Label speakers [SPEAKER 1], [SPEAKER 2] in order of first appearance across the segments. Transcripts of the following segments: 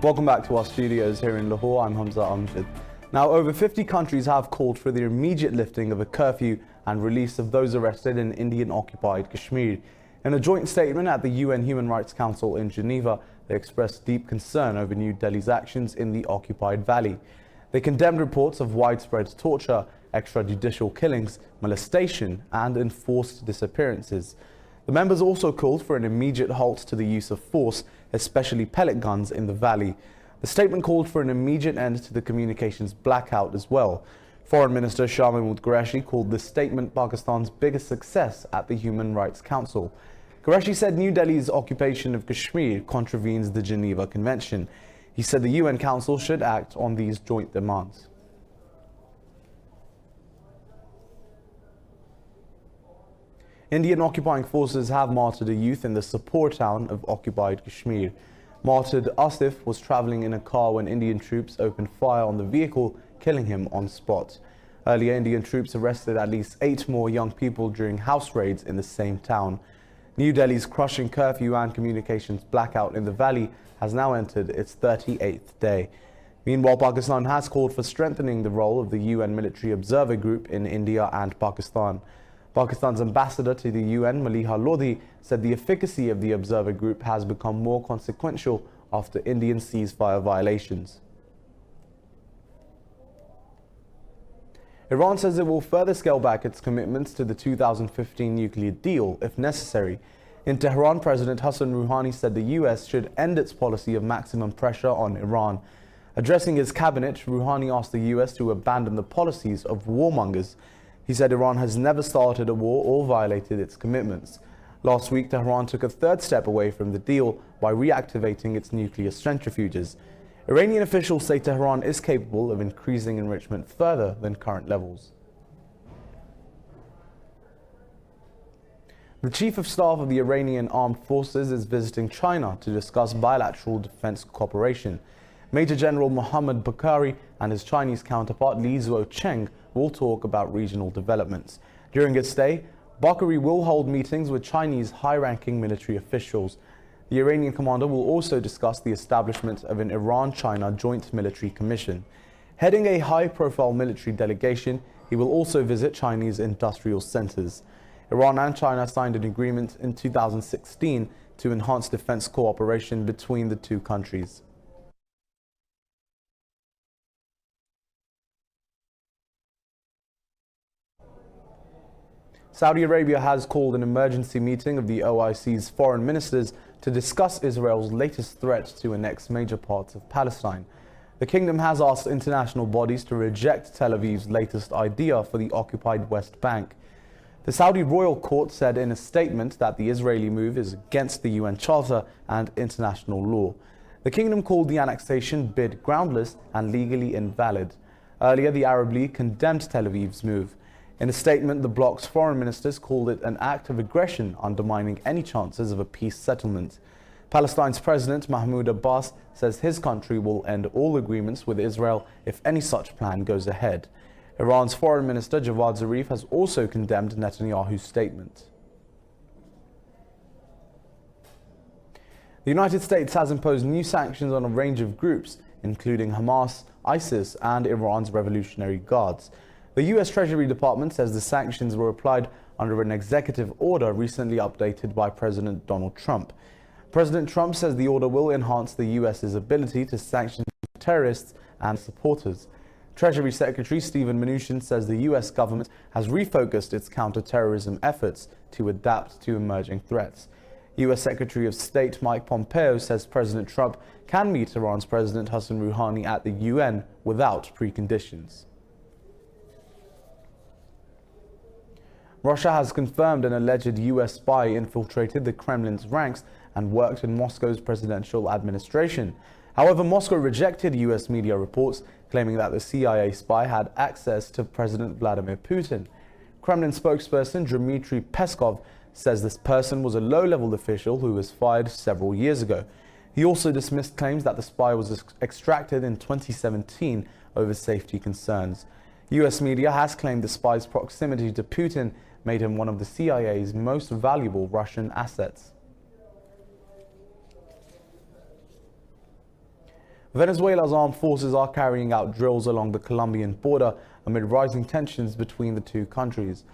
[SPEAKER 1] Welcome back to our studios here in Lahore. I'm Hamza Amjad. Now, over 50 countries have called for the immediate lifting of a curfew and release of those arrested in Indian-occupied Kashmir. In a joint statement at the UN Human Rights Council in Geneva, they expressed deep concern over New Delhi's actions in the occupied valley. They condemned reports of widespread torture, extrajudicial killings, molestation, and enforced disappearances. The members also called for an immediate halt to the use of force, especially pellet guns, in the valley. The statement called for an immediate end to the communications blackout as well. Foreign Minister Shah Mahmood Qureshi called this statement Pakistan's biggest success at the Human Rights Council. Qureshi said New Delhi's occupation of Kashmir contravenes the Geneva Convention. He said the UN Council should act on these joint demands. Indian occupying forces have martyred a youth in the Sapor town of occupied Kashmir. Martyred Asif was travelling in a car when Indian troops opened fire on the vehicle, killing him on spot. Earlier, Indian troops arrested at least 8 more young people during house raids in the same town. New Delhi's crushing curfew and communications blackout in the valley has now entered its 38th day. Meanwhile, Pakistan has called for strengthening the role of the UN Military Observer Group in India and Pakistan. Pakistan's ambassador to the UN, Maliha Lodhi, said the efficacy of the observer group has become more consequential after Indian ceasefire violations. Iran says it will further scale back its commitments to the 2015 nuclear deal if necessary. In Tehran, President Hassan Rouhani said the US should end its policy of maximum pressure on Iran. Addressing his cabinet, Rouhani asked the US to abandon the policies of warmongers. He said Iran has never started a war or violated its commitments. Last week, Tehran took a third step away from the deal by reactivating its nuclear centrifuges. Iranian officials say Tehran is capable of increasing enrichment further than current levels. The Chief of Staff of the Iranian Armed Forces is visiting China to discuss bilateral defense cooperation. Major General Mohammad Bakari and his Chinese counterpart Li Zuo-cheng will talk about regional developments. During his stay, Bakari will hold meetings with Chinese high-ranking military officials. The Iranian commander will also discuss the establishment of an Iran-China Joint Military Commission. Heading a high-profile military delegation, he will also visit Chinese industrial centers. Iran and China signed an agreement in 2016 to enhance defense cooperation between the two countries. Saudi Arabia has called an emergency meeting of the OIC's foreign ministers to discuss Israel's latest threat to annex major parts of Palestine. The kingdom has asked international bodies to reject Tel Aviv's latest idea for the occupied West Bank. The Saudi royal court said in a statement that the Israeli move is against the UN Charter and international law. The kingdom called the annexation bid groundless and legally invalid. Earlier, the Arab League condemned Tel Aviv's move. In a statement, the bloc's foreign ministers called it an act of aggression, undermining any chances of a peace settlement. Palestine's President Mahmoud Abbas says his country will end all agreements with Israel if any such plan goes ahead. Iran's Foreign Minister Javad Zarif has also condemned Netanyahu's statement. The United States has imposed new sanctions on a range of groups, including Hamas, ISIS, and Iran's Revolutionary Guards. The U.S. Treasury Department says the sanctions were applied under an executive order recently updated by President Donald Trump. President Trump says the order will enhance the U.S.'s ability to sanction terrorists and supporters. Treasury Secretary Steven Mnuchin says the U.S. government has refocused its counterterrorism efforts to adapt to emerging threats. U.S. Secretary of State Mike Pompeo says President Trump can meet Iran's President Hassan Rouhani at the UN without preconditions. Russia has confirmed an alleged U.S. spy infiltrated the Kremlin's ranks and worked in Moscow's presidential administration. However, Moscow rejected U.S. media reports claiming that the CIA spy had access to President Vladimir Putin. Kremlin spokesperson Dmitry Peskov says this person was a low-level official who was fired several years ago. He also dismissed claims that the spy was extracted in 2017 over safety concerns. U.S. media has claimed the spy's proximity to Putin made him one of the CIA's most valuable Russian assets. Venezuela's armed forces are carrying out drills along the Colombian border amid rising tensions between the two countries.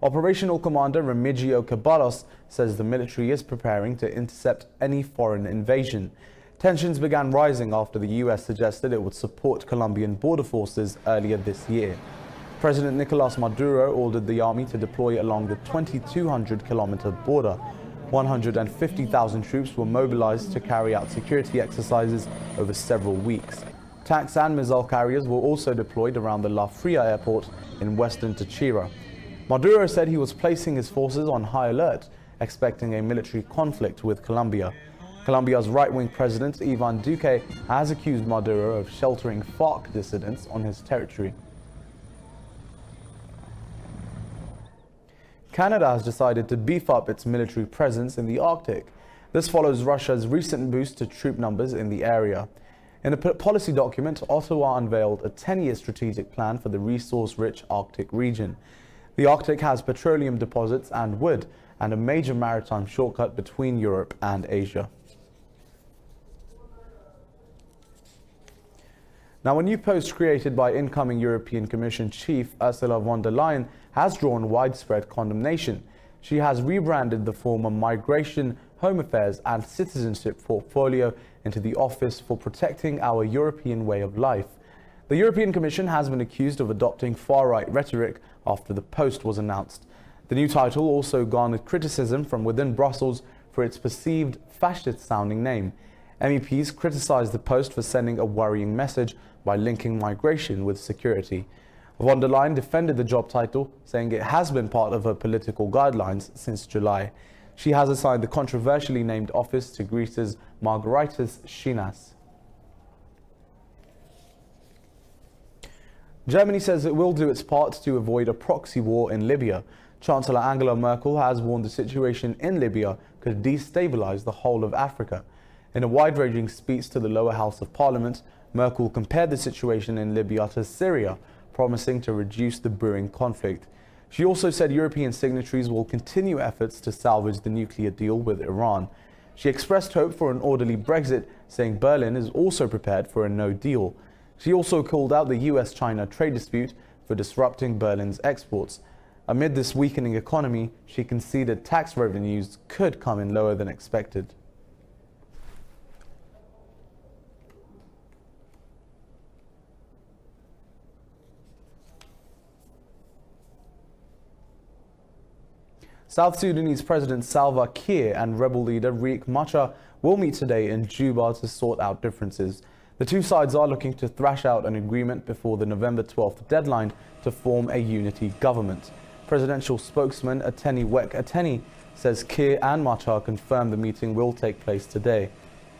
[SPEAKER 1] Operational Commander Remigio Caballos says the military is preparing to intercept any foreign invasion. Tensions began rising after the US suggested it would support Colombian border forces earlier this year. President Nicolas Maduro ordered the army to deploy along the 2,200-kilometer border. 150,000 troops were mobilized to carry out security exercises over several weeks. Tanks and missile carriers were also deployed around the La Fria airport in western Táchira. Maduro said he was placing his forces on high alert, expecting a military conflict with Colombia. Colombia's right-wing president, Ivan Duque, has accused Maduro of sheltering FARC dissidents on his territory. Canada has decided to beef up its military presence in the Arctic. This follows Russia's recent boost to troop numbers in the area. In a policy document, Ottawa unveiled a 10-year strategic plan for the resource-rich Arctic region. The Arctic has petroleum deposits and wood, and a major maritime shortcut between Europe and Asia. Now, a new post created by incoming European Commission Chief Ursula von der Leyen has drawn widespread condemnation. She has rebranded the former Migration, Home Affairs and Citizenship portfolio into the Office for Protecting Our European Way of Life. The European Commission has been accused of adopting far-right rhetoric after the post was announced. The new title also garnered criticism from within Brussels for its perceived fascist-sounding name. MEPs criticized the post for sending a worrying message by linking migration with security. Von der Leyen defended the job title, saying it has been part of her political guidelines since July. She has assigned the controversially named office to Greece's Margaritis Shinas. Germany says it will do its part to avoid a proxy war in Libya. Chancellor Angela Merkel has warned the situation in Libya could destabilize the whole of Africa. In a wide-ranging speech to the lower house of parliament, Merkel compared the situation in Libya to Syria, promising to reduce the brewing conflict. She also said European signatories will continue efforts to salvage the nuclear deal with Iran. She expressed hope for an orderly Brexit, saying Berlin is also prepared for a no deal. She also called out the US-China trade dispute for disrupting Berlin's exports. Amid this weakening economy, she conceded tax revenues could come in lower than expected. South Sudanese President Salva Kiir and rebel leader Riek Machar will meet today in Juba to sort out differences. The two sides are looking to thrash out an agreement before the November 12th deadline to form a unity government. Presidential spokesman Ateni Wek Ateni says Kiir and Machar confirmed the meeting will take place today.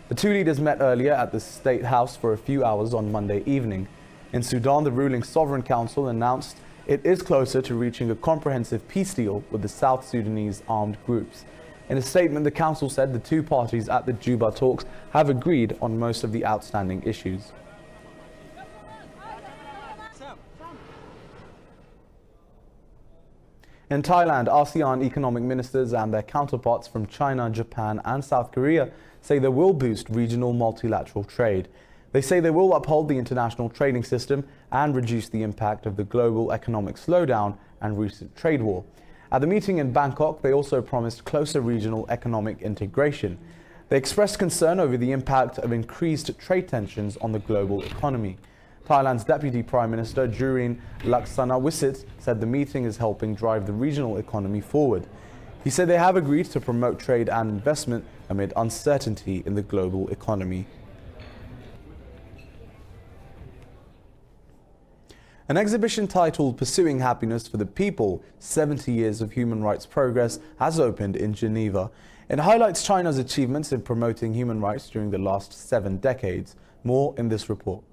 [SPEAKER 1] The two leaders met earlier at the State House for a few hours on Monday evening. In Sudan, the ruling Sovereign Council announced it is closer to reaching a comprehensive peace deal with the South Sudanese armed groups. In a statement, the council said the two parties at the Juba talks have agreed on most of the outstanding issues. In Thailand, Asean economic ministers and their counterparts from China, Japan and South Korea say they will boost regional multilateral trade. They say they will uphold the international trading system and reduce the impact of the global economic slowdown and recent trade war. At the meeting in Bangkok, they also promised closer regional economic integration. They expressed concern over the impact of increased trade tensions on the global economy. Thailand's Deputy Prime Minister Jurin Laksanawisit said the meeting is helping drive the regional economy forward. He said they have agreed to promote trade and investment amid uncertainty in the global economy. An exhibition titled Pursuing Happiness for the People, 70 Years of Human Rights Progress has opened in Geneva. It highlights China's achievements in promoting human rights during the last 7 decades. More in this report.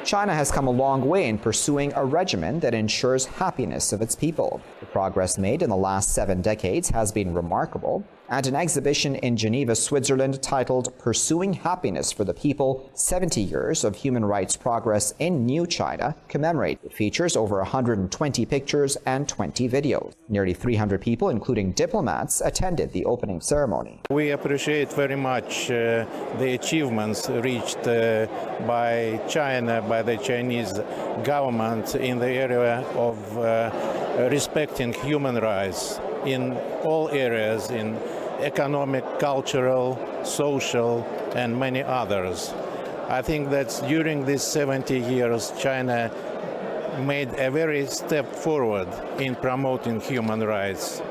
[SPEAKER 2] China has come a long way in pursuing a regimen that ensures happiness of its people.
[SPEAKER 3] The
[SPEAKER 2] progress made in the last 7 decades has been remarkable, and an exhibition in Geneva, Switzerland titled Pursuing Happiness for the People, 70 Years of Human Rights Progress in New China commemorates. It features over 120 pictures and 20 videos. Nearly 300 people, including diplomats, attended the opening ceremony.
[SPEAKER 3] We appreciate very much the achievements reached by China, by the Chinese government in the area of respecting human rights in all areas, in economic, cultural, social, and many others. I think that during these 70 years, China made a very step forward in promoting human rights.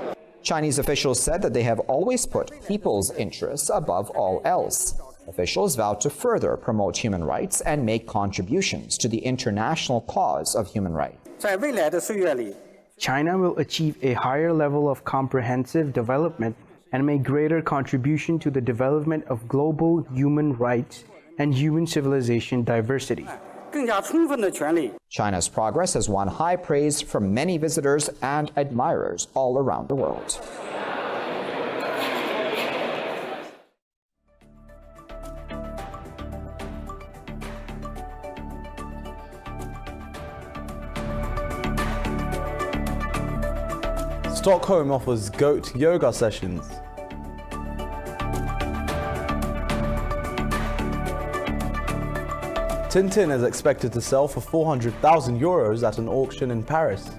[SPEAKER 2] Chinese officials said that they have always put people's interests above all else. Officials vowed to further promote human rights and make contributions to the international cause of human rights.
[SPEAKER 4] China will achieve a higher level of comprehensive development and make greater contribution to the development of global human rights and human civilization diversity.
[SPEAKER 2] China's progress has won high praise from many visitors and admirers all around the world.
[SPEAKER 1] Stockholm offers goat yoga sessions. Tintin is expected to sell for 400,000 euros at an auction in Paris.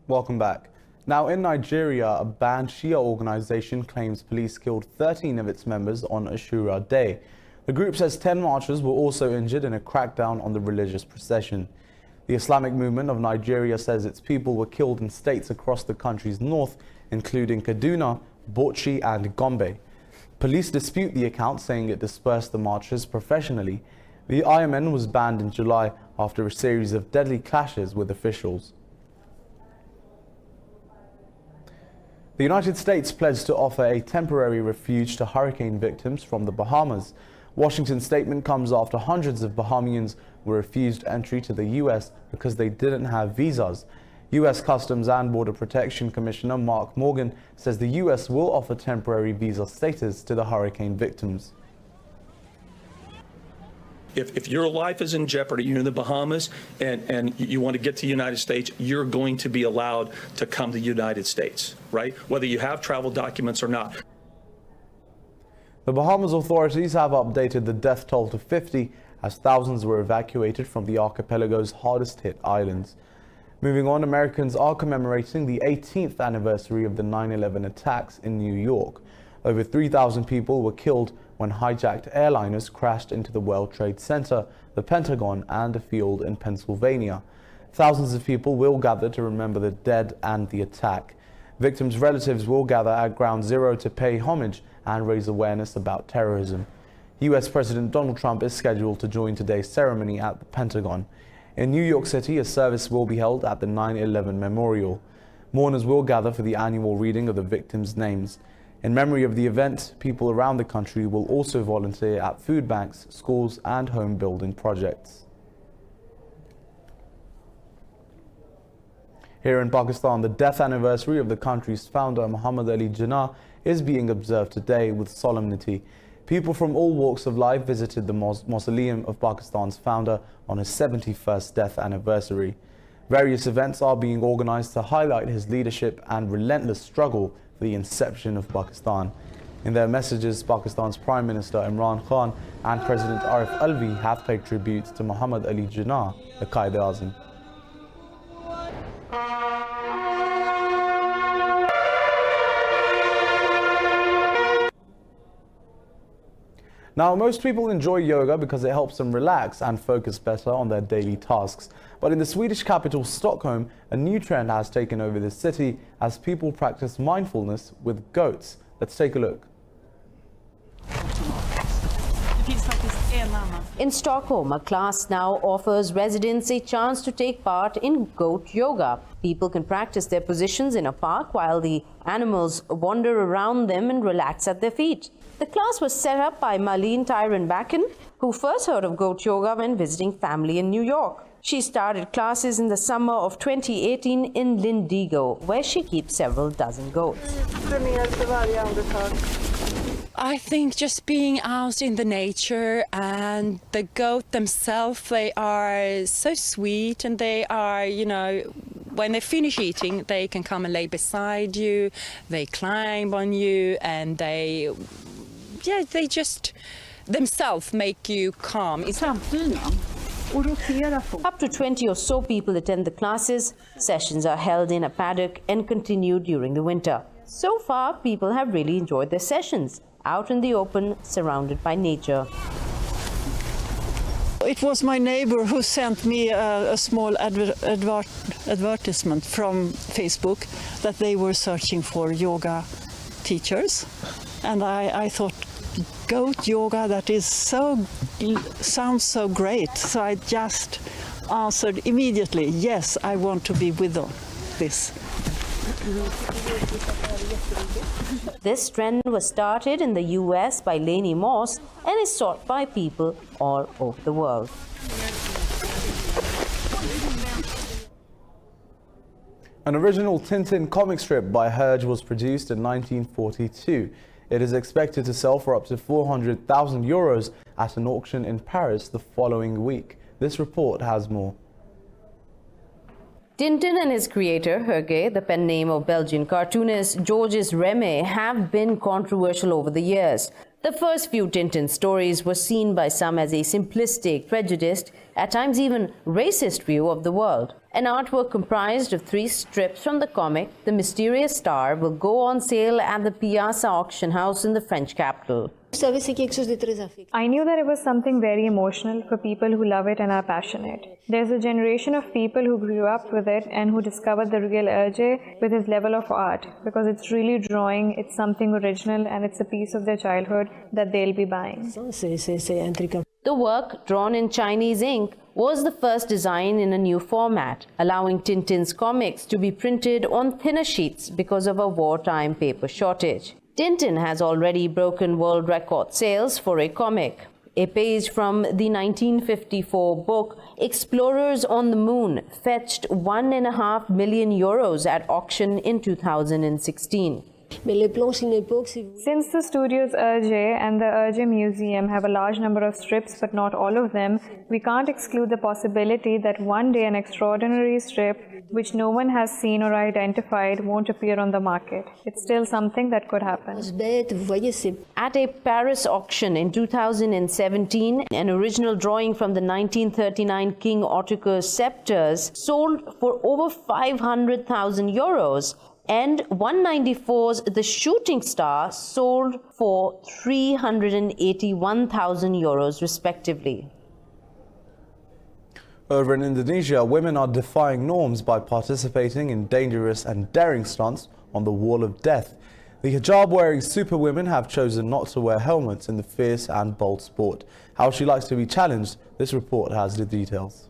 [SPEAKER 1] Welcome back. Now in Nigeria, a banned Shia organization claims police killed 13 of its members on Ursula Day. The group says 10 marchers were also injured in a crackdown on the religious procession. The Islamic movement of Nigeria says its people were killed in states across the country's north, including Kaduna, Bauchi and Gombe. Police dispute the account, saying it dispersed the marchers professionally. The IMN was banned in July after a series of deadly clashes with officials. The United States pledged to offer a temporary refuge to hurricane victims from the Bahamas. Washington's statement comes after hundreds of Bahamians were refused entry to the U.S. because they didn't have visas. U.S. Customs and Border Protection Commissioner Mark Morgan says the U.S. will offer temporary visa status to the hurricane victims.
[SPEAKER 5] If your life is in jeopardy, you're in the Bahamas, and you want to get to the United States, you're going to be allowed to come to the United States, right? Whether you have travel documents or not.
[SPEAKER 1] The Bahamas authorities have updated the death toll to 50 as thousands were evacuated from the archipelago's hardest hit islands. Moving on, Americans are commemorating the 18th anniversary of the 9/11 attacks in New York. Over 3,000 people were killed when hijacked airliners crashed into the World Trade Center, the Pentagon, and a field in Pennsylvania. Thousands of people will gather to remember the dead and the attack. Victims' relatives will gather at Ground Zero to pay homage and raise awareness about terrorism. US President Donald Trump is scheduled to join today's ceremony at the Pentagon. In New York City, a service will be held at the 9/11 Memorial. Mourners will gather for the annual reading of the victims' names. In memory of the event, people around the country will also volunteer at food banks, schools, and home building projects. Here in Pakistan, the death anniversary of the country's founder, Muhammad Ali Jinnah, is being observed today with solemnity. People from all walks of life visited the mausoleum of Pakistan's founder on his 71st death anniversary. Various events are being organized to highlight his leadership and relentless struggle for the inception of Pakistan. In their messages, Pakistan's Prime Minister Imran Khan and President Arif Alvi have paid tribute to Muhammad Ali Jinnah, the Qaid-e-Azam. Now, most people enjoy yoga because it helps them relax and focus better on their daily tasks. But in the Swedish capital, Stockholm, a new trend has taken over the city as people practice mindfulness with goats. Let's take a look.
[SPEAKER 6] Det finns faktiskt en annan In Stockholm, a class now offers residents a chance to take part in goat yoga. People can practice their positions in a park while the animals wander around them and relax at their feet. The class was set up by Marlene Tyron-Bakken, who first heard of goat yoga when visiting family in New York. She started classes in the summer of 2018 in Lindigo, where she keeps several dozen goats.
[SPEAKER 7] I think just being out in the nature, and the goat themselves, they are so sweet, and they are, when they finish eating, they can come and lay beside you, they climb on you, and they just themselves make you calm.
[SPEAKER 6] Up to 20 or so people attend the classes. Sessions are held in a paddock and continue during the winter. So far, people have really enjoyed their sessions, out in the open, surrounded by nature.
[SPEAKER 8] It was my neighbor who sent me a small advertisement from Facebook that they were searching for yoga teachers. And I thought, goat yoga, that is sounds so great. So I just answered immediately, yes, I want to be with this.
[SPEAKER 6] This trend was started in the US by Lainey Moss and is sought by people all over the world.
[SPEAKER 1] An original Tintin comic strip by Herge was produced in 1942. It is expected to sell for up to 400,000 euros at an auction in Paris the following week. This report has more.
[SPEAKER 6] Tintin and his creator, Herge, the pen name of Belgian cartoonist Georges Remy, have been controversial over the years. The first few Tintin stories were seen by some as a simplistic, prejudiced, at times even racist view of the world. An artwork comprised of 3 strips from the comic, The Mysterious Star, will go on sale at the Piazza auction house in the French capital.
[SPEAKER 9] I knew that it was something very emotional for people who love it and are passionate. There's a generation of people who grew up with it and who discovered the real Herge with his level of art, because it's really drawing, it's something original, and it's a piece of their childhood that they'll be buying.
[SPEAKER 6] The work, drawn in Chinese ink, was the first design in a new format, allowing Tintin's comics to be printed on thinner sheets because of a wartime paper shortage. Tintin has already broken world record sales for a comic. A page from the 1954 book Explorers on the Moon fetched €1.5 million at auction in 2016.
[SPEAKER 9] Since the studio's Herge and the Herge Museum have a large number of strips but not all of them, we can't exclude the possibility that one day an extraordinary strip which no one has seen or identified won't appear on the market. It's still something that could happen.
[SPEAKER 6] At a Paris auction in 2017, an original drawing from the 1939 King Ottokar's scepters sold for over €500,000, and 194's The Shooting Star sold for €381,000 respectively.
[SPEAKER 1] Over in Indonesia, women are defying norms by participating in dangerous and daring stunts on the Wall of Death. The hijab-wearing superwomen have chosen not to wear helmets in the fierce and bold sport. How she likes to be challenged, this report has the details.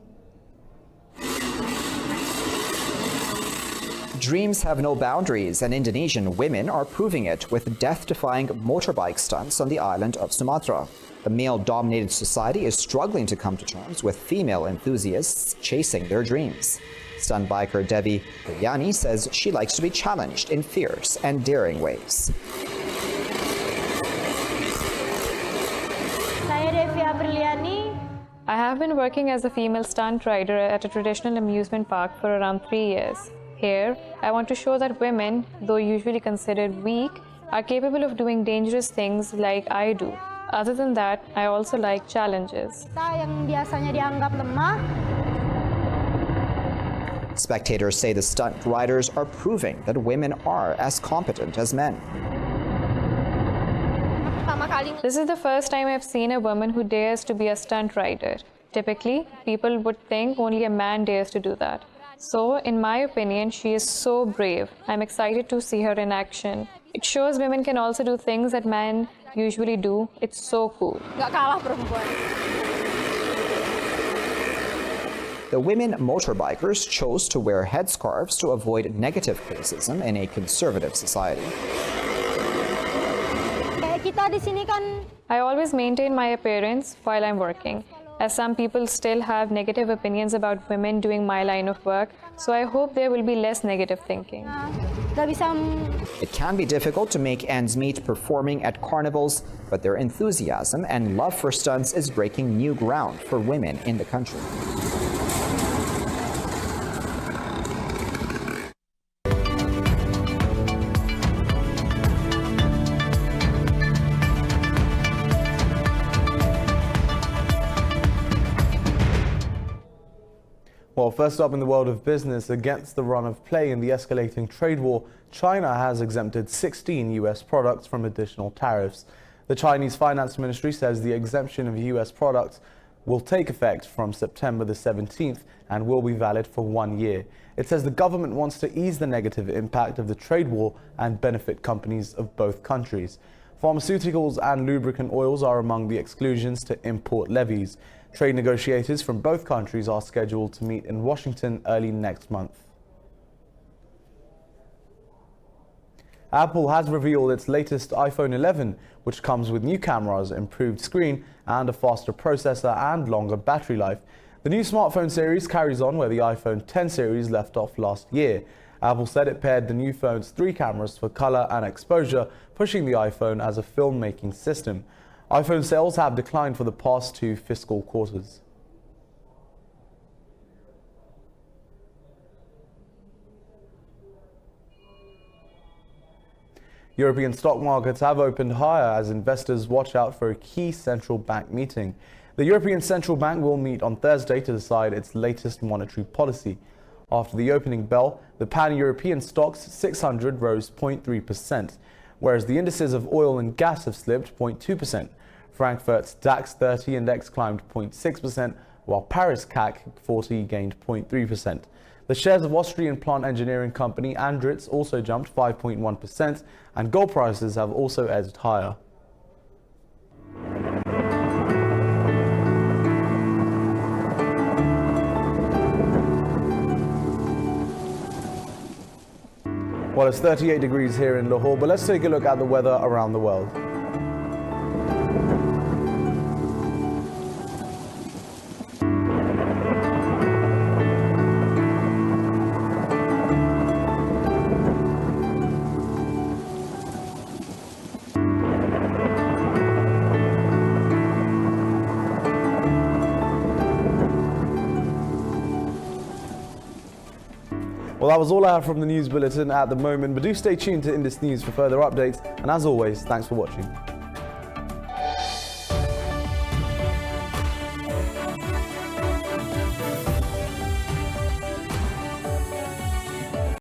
[SPEAKER 2] Dreams have no boundaries, and Indonesian women are proving it with death-defying motorbike stunts on the island of Sumatra. The male-dominated society is struggling to come to terms with female enthusiasts chasing their dreams. Stunt biker Devi Priyani says she likes to be challenged in fierce and daring ways.
[SPEAKER 9] I have been working as a female stunt rider at a traditional amusement park for around 3 years. Here, I want to show that women, though usually considered weak, are capable of doing dangerous things like I do. Other than that, I also like challenges.
[SPEAKER 2] Spectators say the stunt riders are proving that women are as competent as men.
[SPEAKER 9] This is the first time I've seen a woman who dares to be a stunt rider. Typically, people would think only a man dares to do that. So, in my opinion, she is so brave. I'm excited to see her in action. It shows women can also do things that men usually do. It's so cool.
[SPEAKER 10] Nggak kalah perempuan.
[SPEAKER 2] The women motorbikers chose to wear headscarves to avoid negative criticism in a conservative society.
[SPEAKER 9] I always maintain my appearance while I'm working, as some people still have negative opinions about women doing my line of work, so I hope there will be less negative thinking.
[SPEAKER 2] It can be difficult to make ends meet performing at carnivals, but their enthusiasm and love for stunts is breaking new ground for women in the country.
[SPEAKER 1] Well, first up in the world of business, against the run of play in the escalating trade war, China has exempted 16 U.S. products from additional tariffs. The Chinese Finance Ministry says the exemption of U.S. products will take effect from September the 17th and will be valid for 1 year. It says the government wants to ease the negative impact of the trade war and benefit companies of both countries. Pharmaceuticals and lubricant oils are among the exclusions to import levies. Trade negotiators from both countries are scheduled to meet in Washington early next month. Apple has revealed its latest iPhone 11, which comes with new cameras, improved screen, and a faster processor and longer battery life. The new smartphone series carries on where the iPhone X series left off last year. Apple said it paired the new phone's 3 cameras for color and exposure, pushing the iPhone as a filmmaking system. iPhone sales have declined for the past 2 fiscal quarters. European stock markets have opened higher as investors watch out for a key central bank meeting. The European Central Bank will meet on Thursday to decide its latest monetary policy. After the opening bell, the pan-European stocks 600 rose 0.3%, whereas the indices of oil and gas have slipped 0.2%. Frankfurt's DAX 30 index climbed 0.6%, while Paris CAC 40 gained 0.3%. The shares of Austrian plant engineering company Andritz also jumped 5.1%, and gold prices have also edged higher. Well, it's 38 degrees here in Lahore, but let's take a look at the weather around the world. Well, that was all I have from the news bulletin at the moment, but do stay tuned to Indus News for further updates. And as always, thanks for watching.